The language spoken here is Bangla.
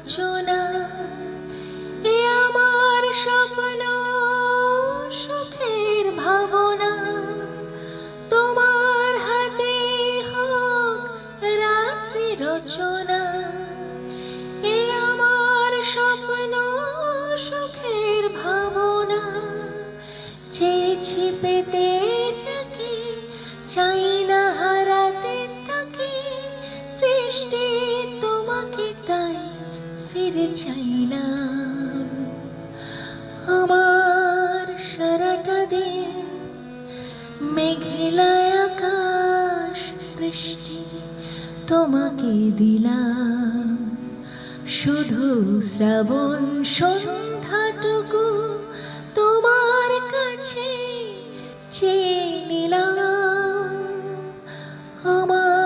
রচনা। এ আমার স্বপ্ন সুখের ভাবনা, তোমার হাতে হোক রাত্রি রচনা। এ আমার স্বপ্ন সুখের ভাবনা, চেয়েছি পেতে যাকে, চাই না হারাতে তাকে। বৃষ্টি তোমাকে তাই ফিরে চাইলাম। আমার সারাটা দিন মেঘলা আকাশ, বৃষ্টি তোমাকে দিলাম। শুধু শ্রাবণ সন্ধ্যা